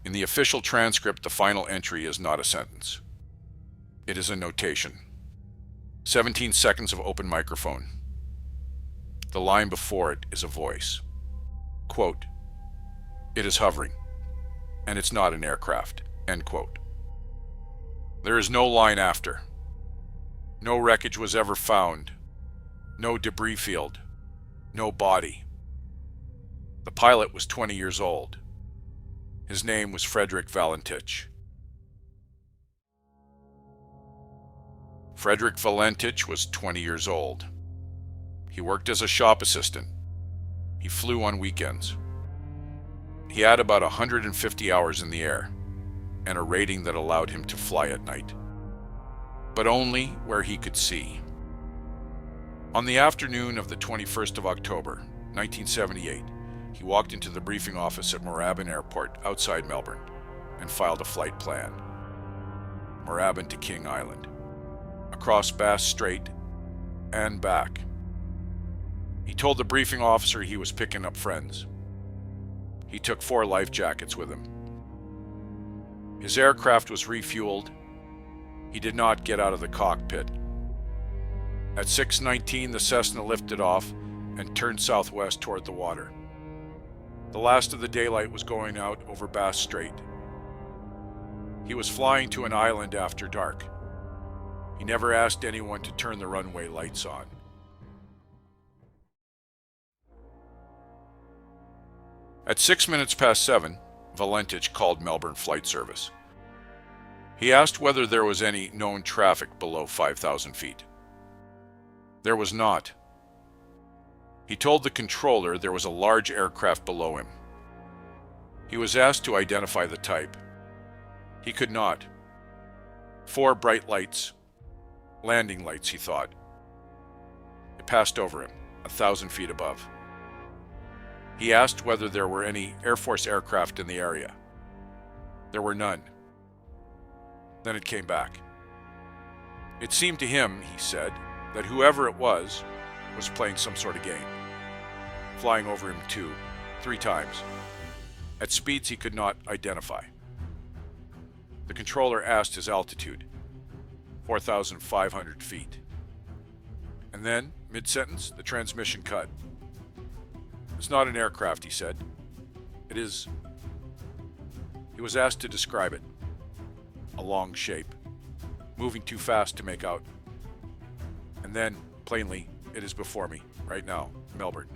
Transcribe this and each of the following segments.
In the official transcript, the final entry is not a sentence. It is a notation. 17 seconds of open microphone. The line before it is a voice. Quote, "It is hovering, and it's not an aircraft." End quote. There is no line after. No wreckage was ever found. No debris field. No body. The pilot was 20 years old. His name was Frederick Valentich. Frederick Valentich was 20 years old. He worked as a shop assistant. He flew on weekends. He had about 150 hours in the air and a rating that allowed him to fly at night, but only where he could see. On the afternoon of the 21st of October, 1978, he walked into the briefing office at Moorabbin Airport outside Melbourne and filed a flight plan. Moorabbin to King Island, across Bass Strait and back. He told the briefing officer he was picking up friends. He took 4 life jackets with him. His aircraft was refueled. He did not get out of the cockpit. At 6:19, the Cessna lifted off and turned southwest toward the water. The last of the daylight was going out over Bass Strait. He was flying to an island after dark. He never asked anyone to turn the runway lights on. At 6 minutes past 7, Valentich called Melbourne Flight Service. He asked whether there was any known traffic below 5,000 feet. There was not. He told the controller there was a large aircraft below him. He was asked to identify the type. He could not. 4 bright lights. Landing lights, he thought. It passed over him, 1,000 feet above. He asked whether there were any Air Force aircraft in the area. There were none. Then it came back. It seemed to him, he said, that whoever it was playing some sort of game, flying over him 2, 3 times, at speeds he could not identify. The controller asked his altitude, 4,500 feet. And then, mid-sentence, the transmission cut. "It's not an aircraft," he said. "It is..." He was asked to describe it. A long shape, moving too fast to make out. And then, plainly, "It is before me, right now, Melbourne."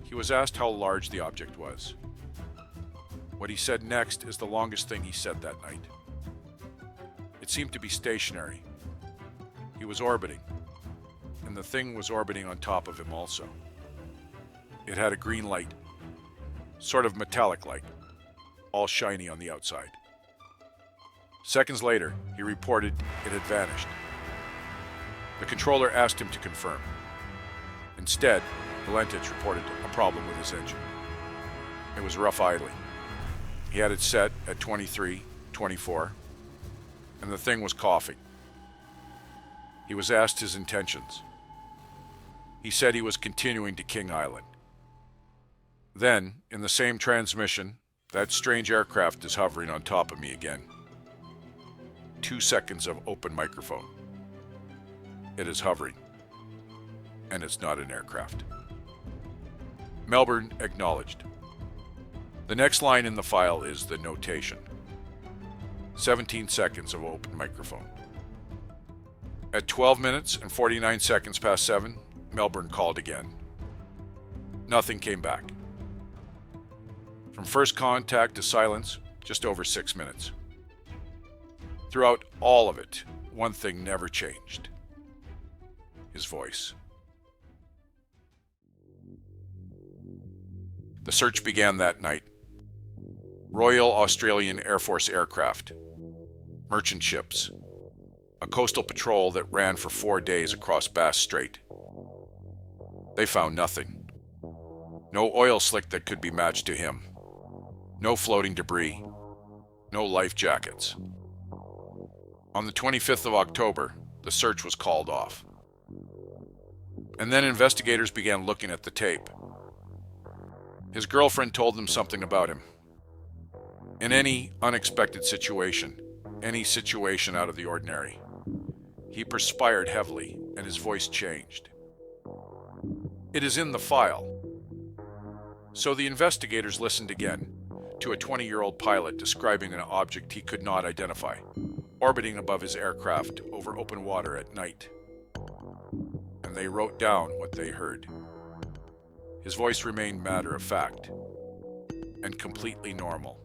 He was asked how large the object was. What he said next is the longest thing he said that night. It seemed to be stationary. He was orbiting, and the thing was orbiting on top of him also. It had a green light, sort of metallic-like, all shiny on the outside. Seconds later, he reported it had vanished. The controller asked him to confirm. Instead, Valentich reported a problem with his engine. It was rough idling. He had it set at 23, 24, and the thing was coughing. He was asked his intentions. He said he was continuing to King Island. Then, in the same transmission, "That strange aircraft is hovering on top of me again." 2 seconds of open microphone. "It is hovering, and it's not an aircraft." Melbourne acknowledged. The next line in the file is the notation. 17 seconds of open microphone. At 12 minutes and 49 seconds past 7, Melbourne called again. Nothing came back. From first contact to silence, just over 6 minutes. Throughout all of it, one thing never changed. His voice. The search began that night. Royal Australian Air Force aircraft, merchant ships, a coastal patrol that ran for 4 days across Bass Strait. They found nothing. No oil slick that could be matched to him. No floating debris. No life jackets. On the 25th of October, the search was called off. And then investigators began looking at the tape. His girlfriend told them something about him. In any unexpected situation, any situation out of the ordinary, he perspired heavily and his voice changed. It is in the file. So the investigators listened again to a 20-year-old pilot describing an object he could not identify, orbiting above his aircraft over open water at night. And they wrote down what they heard. His voice remained matter-of-fact and completely normal.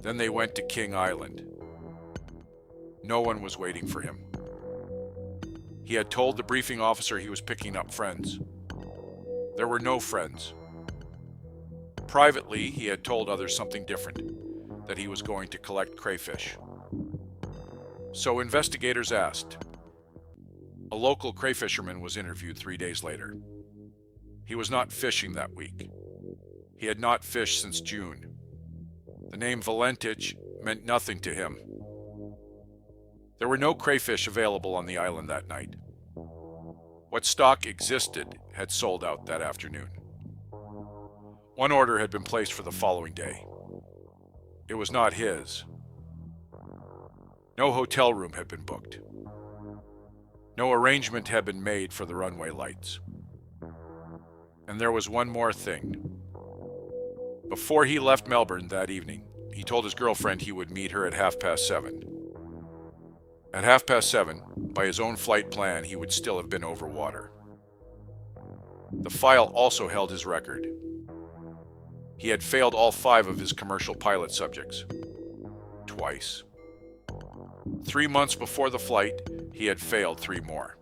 Then they went to King Island. No one was waiting for him. He had told the briefing officer he was picking up friends. There were no friends. Privately, he had told others something different, that he was going to collect crayfish. So investigators asked. A local crayfisherman was interviewed 3 days later. He was not fishing that week. He had not fished since June. The name Valentich meant nothing to him. There were no crayfish available on the island that night. What stock existed had sold out that afternoon. One order had been placed for the following day. It was not his. No hotel room had been booked. No arrangement had been made for the runway lights. And there was one more thing. Before he left Melbourne that evening, he told his girlfriend he would meet her at 7:30. At 7:30, by his own flight plan, he would still have been over water. The file also held his record. He had failed all 5 of his commercial pilot subjects. Twice. 3 months before the flight, he had failed 3 more.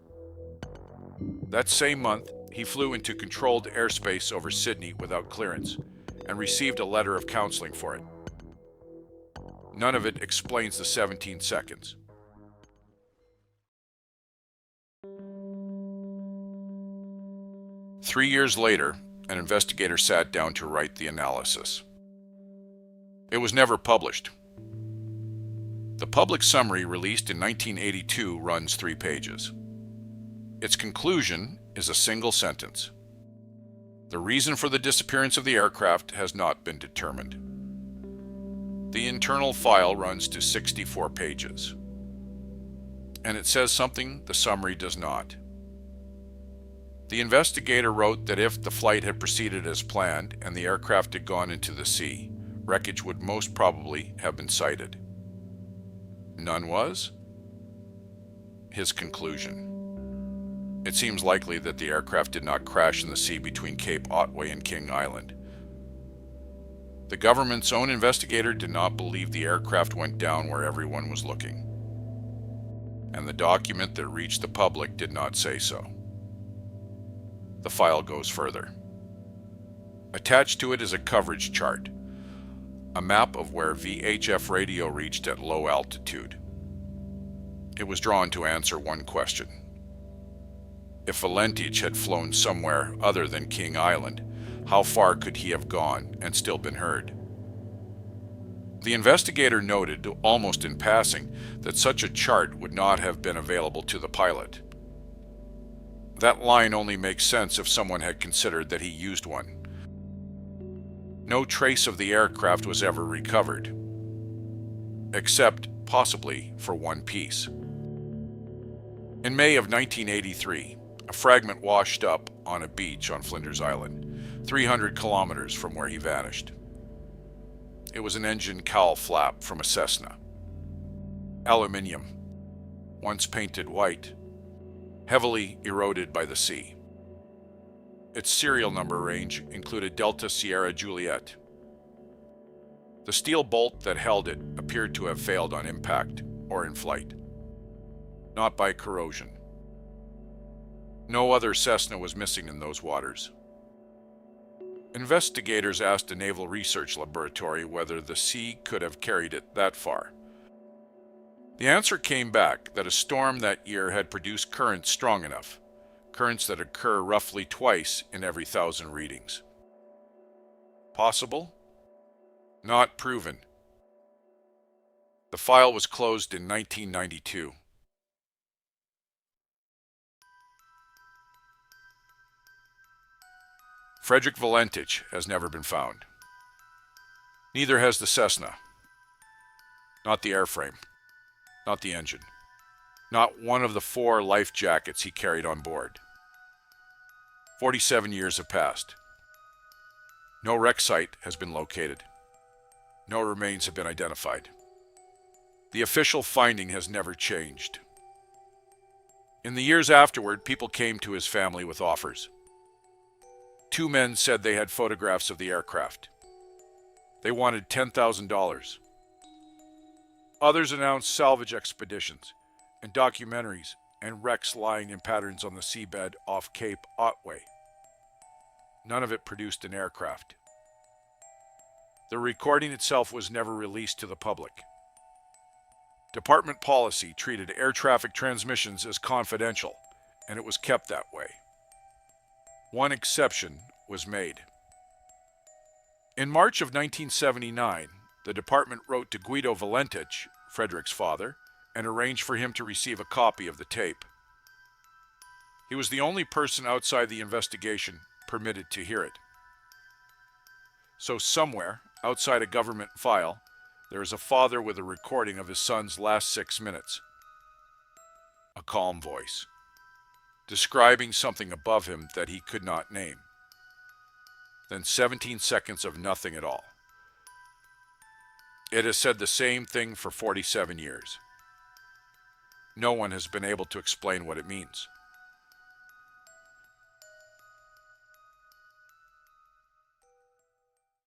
That same month, he flew into controlled airspace over Sydney without clearance and received a letter of counseling for it. None of it explains the 17 seconds. Three years later, an investigator sat down to write the analysis. It was never published. The public summary released in 1982 runs 3 pages. Its conclusion is a single sentence. The reason for the disappearance of the aircraft has not been determined. The internal file runs to 64 pages. And it says something the summary does not. The investigator wrote that if the flight had proceeded as planned and the aircraft had gone into the sea, wreckage would most probably have been sighted. None was? His conclusion. It seems likely that the aircraft did not crash in the sea between Cape Otway and King Island. The government's own investigator did not believe the aircraft went down where everyone was looking. And the document that reached the public did not say so. The file goes further. Attached to it is a coverage chart, a map of where VHF radio reached at low altitude. It was drawn to answer one question. If Valentich had flown somewhere other than King Island, how far could he have gone and still been heard? The investigator noted, almost in passing, that such a chart would not have been available to the pilot. That line only makes sense if someone had considered that he used one. No trace of the aircraft was ever recovered, except, possibly, for one piece. In May of 1983, a fragment washed up on a beach on Flinders Island, 300 kilometers from where he vanished. It was an engine cowl flap from a Cessna. Aluminium, once painted white, heavily eroded by the sea. Its serial number range included Delta Sierra Juliet. The steel bolt that held it appeared to have failed on impact or in flight, not by corrosion. No other Cessna was missing in those waters. Investigators asked a naval research laboratory whether the sea could have carried it that far. The answer came back that a storm that year had produced currents strong enough, currents that occur roughly twice in every 1,000 readings. Possible? Not proven. The file was closed in 1992. Frederick Valentich has never been found. Neither has the Cessna. Not the airframe. Not the engine. Not one of the 4 life jackets he carried on board. 47 years have passed. No wreck site has been located. No remains have been identified. The official finding has never changed. In the years afterward, people came to his family with offers. 2 men said they had photographs of the aircraft. They wanted $10,000. Others announced salvage expeditions and documentaries and wrecks lying in patterns on the seabed off Cape Otway. None of it produced an aircraft. The recording itself was never released to the public. Department policy treated air traffic transmissions as confidential, and it was kept that way. One exception was made. In March of 1979, the department wrote to Guido Valentich, Frederick's father, and arranged for him to receive a copy of the tape. He was the only person outside the investigation permitted to hear it. So somewhere, outside a government file, there is a father with a recording of his son's last 6 minutes. A calm voice, describing something above him that he could not name. Then 17 seconds of nothing at all. It has said the same thing for 47 years. No one has been able to explain what it means.